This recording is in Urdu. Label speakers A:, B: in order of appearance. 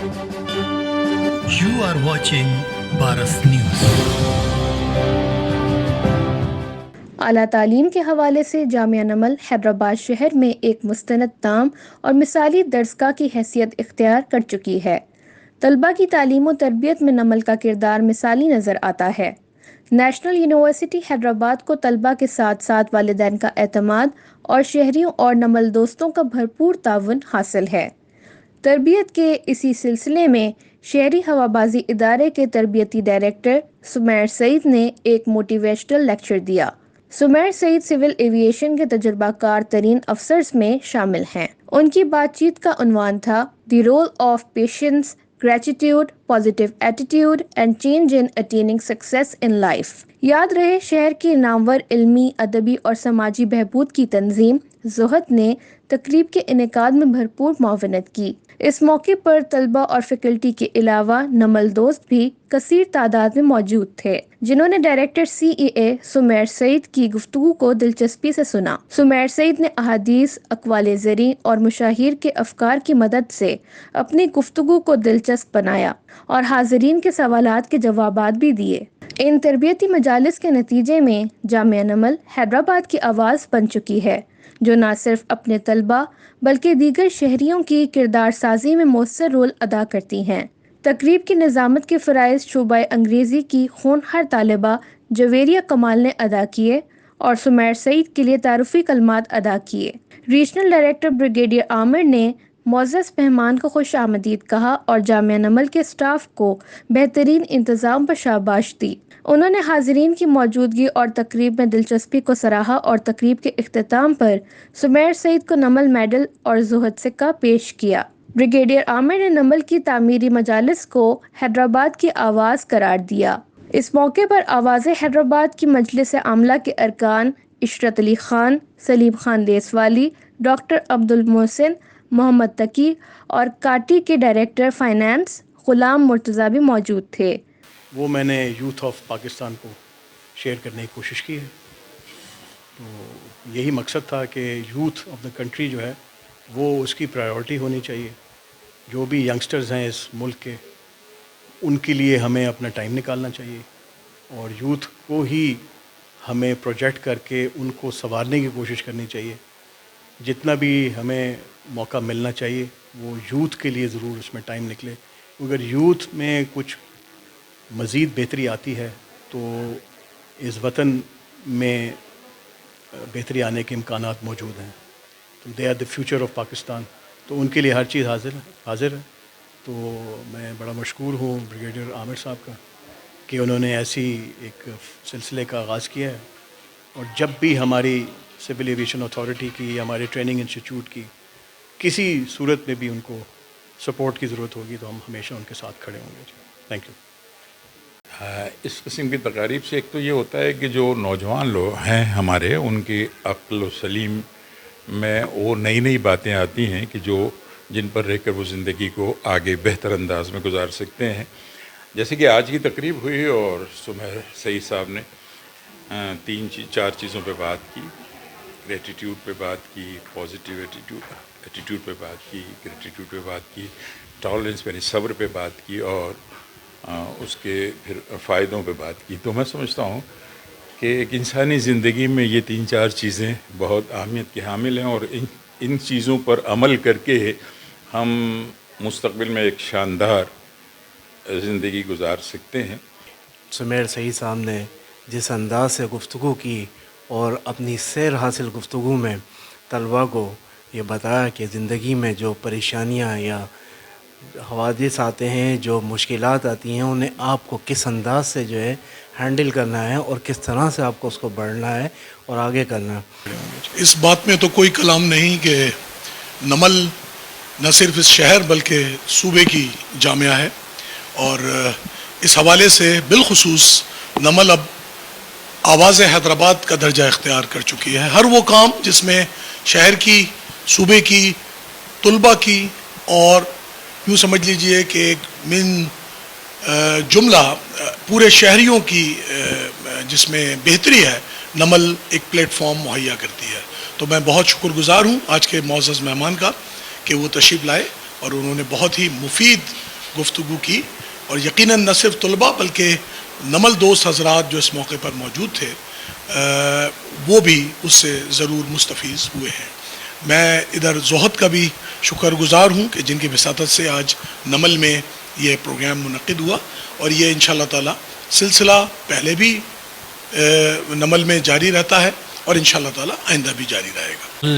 A: You are watching Paras News.
B: اعلیٰ تعلیم کے حوالے سے جامعہ نمل حیدرآباد شہر میں ایک مستند تام اور مثالی درسگاہ کی حیثیت اختیار کر چکی ہے۔ طلباء کی تعلیم و تربیت میں نمل کا کردار مثالی نظر آتا ہے۔ نیشنل یونیورسٹی حیدرآباد کو طلباء کے ساتھ ساتھ والدین کا اعتماد اور شہریوں اور نمل دوستوں کا بھرپور تعاون حاصل ہے۔ تربیت کے اسی سلسلے میں شہری ہوابازی ادارے کے تربیتی ڈائریکٹر سمیر سعید نے ایک موٹیویشنل لیکچر دیا۔ سمیر سعید سول ایویشن کے تجربہ کار ترین افسرز میں شامل ہیں۔ ان کی بات چیت کا عنوان تھا the role of patience, gratitude, positive attitude and change in attaining success in life. یاد رہے شہر کی نامور علمی، ادبی اور سماجی بہبود کی تنظیم زہد نے تقریب کے انعقاد میں بھرپور معاونت کی۔ اس موقع پر طلباء اور فیکلٹی کے علاوہ نمل دوست بھی کثیر تعداد میں موجود تھے، جنہوں نے ڈائریکٹر سی ای اے سمیر سعید کی گفتگو کو دلچسپی سے سنا۔ سمیر سعید نے احادیث، اقوال زریں اور مشاہیر کے افکار کی مدد سے اپنی گفتگو کو دلچسپ بنایا اور حاضرین کے سوالات کے جوابات بھی دیے۔ ان تربیتی مجالس کے نتیجے میں جامعہ نمل حیدرآباد کی آواز بن چکی ہے، جو نہ صرف اپنے طلباء بلکہ دیگر شہریوں کی کردار سازی میں مؤثر رول ادا کرتی ہیں۔ تقریب کی نظامت کے فرائض شعبہ انگریزی کی ہونہار طالبہ جویریہ کمال نے ادا کیے اور سمیر سعید کے لیے تعارفی کلمات ادا کیے۔ ریجنل ڈائریکٹر بریگیڈیئر عامر نے معزز مہمان کو خوش آمدید کہا اور جامعہ نمل کے سٹاف کو بہترین انتظام پر شاباش دی۔ انہوں نے حاضرین کی موجودگی اور تقریب میں دلچسپی کو سراہا اور تقریب کے اختتام پر سمیر سعید کو نمل میڈل اور زہد سکہ پیش کیا۔ بریگیڈیئر عامر نے نمل کی تعمیری مجالس کو حیدرآباد کی آواز قرار دیا۔ اس موقع پر آواز حیدرآباد کی مجلس عاملہ کے ارکان عشرت علی خان، سلیم خان دیسوالی، ڈاکٹر عبدالمحسن، محمد تقی اور کاٹی کے ڈائریکٹر فائنانس غلام مرتضیٰ بھی موجود تھے۔
C: وہ میں نے یوتھ آف پاکستان کو شیئر کرنے کی کوشش کی ہے۔ تو یہی مقصد تھا کہ یوتھ آف دا کنٹری جو ہے وہ اس کی پرائیورٹی ہونی چاہیے۔ جو بھی ینگسٹرز ہیں اس ملک کے، ان کے لیے ہمیں اپنا ٹائم نکالنا چاہیے اور یوتھ کو ہی ہمیں پروجیکٹ کر کے ان کو سنوارنے کی کوشش کرنی چاہیے۔ جتنا بھی ہمیں موقع ملنا چاہیے وہ یوتھ کے لیے ضرور اس میں ٹائم نکلے۔ اگر یوتھ میں کچھ مزید بہتری آتی ہے تو اس وطن میں بہتری آنے کے امکانات موجود ہیں۔ تو they are the future of Pakistan, تو ان کے لیے ہر چیز حاضر ہے۔ تو میں بڑا مشکور ہوں بریگیڈیئر عامر صاحب کا کہ انہوں نے ایسی ایک سلسلے کا آغاز کیا ہے، اور جب بھی ہماری سول ایویشن اتھارٹی کی، ہمارے ٹریننگ انسٹیٹیوٹ کی کسی صورت میں بھی ان کو سپورٹ کی ضرورت ہوگی تو ہم ہمیشہ ان کے ساتھ کھڑے ہوں گے۔ Thank you.
D: اس قسم کی تقاریب سے ایک تو یہ ہوتا ہے کہ جو نوجوان لوگ ہیں ہمارے، ان کی عقل و سلیم میں وہ نئی نئی باتیں آتی ہیں کہ جن پر رہ کر وہ زندگی کو آگے بہتر انداز میں گزار سکتے ہیں۔ جیسے کہ آج کی تقریب ہوئی اور سمیر سعید صاحب نے چار چیزوں پہ بات کی۔ گریٹیٹیوڈ پہ بات کی، پازیٹیو ایٹیٹیوڈ پہ بات کی، گریٹیٹیوڈ پہ بات کی، ٹالرنس یعنی صبر پہ بات کی، اور اس کے پھر فائدوں پہ بات کی۔ تو میں سمجھتا ہوں کہ ایک انسانی زندگی میں یہ 3-4 چیزیں بہت اہمیت کے حامل ہیں، اور ان چیزوں پر عمل کر کے ہم مستقبل میں ایک شاندار زندگی گزار سکتے ہیں۔
E: سمیر سعید صاحب نے جس انداز سے گفتگو کی اور اپنی سیر حاصل گفتگو میں طلباء کو یہ بتایا کہ زندگی میں جو پریشانیاں یا حوادث آتے ہیں، جو مشکلات آتی ہیں، انہیں آپ کو کس انداز سے جو ہے ہینڈل کرنا ہے اور کس طرح سے آپ کو اس کو بڑھنا ہے اور آگے کرنا ہے۔
F: اس بات میں تو کوئی کلام نہیں کہ نمل نہ صرف اس شہر بلکہ صوبے کی جامعہ ہے، اور اس حوالے سے بالخصوص نمل اب آواز حیدرآباد کا درجہ اختیار کر چکی ہے۔ ہر وہ کام جس میں شہر کی، صوبے کی، طلباء کی اور یوں سمجھ لیجئے کہ ایک من جملہ پورے شہریوں کی جس میں بہتری ہے، نمل ایک پلیٹ فارم مہیا کرتی ہے۔ تو میں بہت شکر گزار ہوں آج کے معزز مہمان کا کہ وہ تشریف لائے اور انہوں نے بہت ہی مفید گفتگو کی، اور یقیناً نہ صرف طلباء بلکہ نمل دوست حضرات جو اس موقع پر موجود تھے وہ بھی اس سے ضرور مستفیض ہوئے ہیں۔ میں ادھر زہد کا بھی شکر گزار ہوں کہ جن کی وساطت سے آج نمل میں یہ پروگرام منعقد ہوا، اور یہ انشاءاللہ تعالی سلسلہ پہلے بھی نمل میں جاری رہتا ہے اور انشاءاللہ تعالی آئندہ بھی جاری رہے گا۔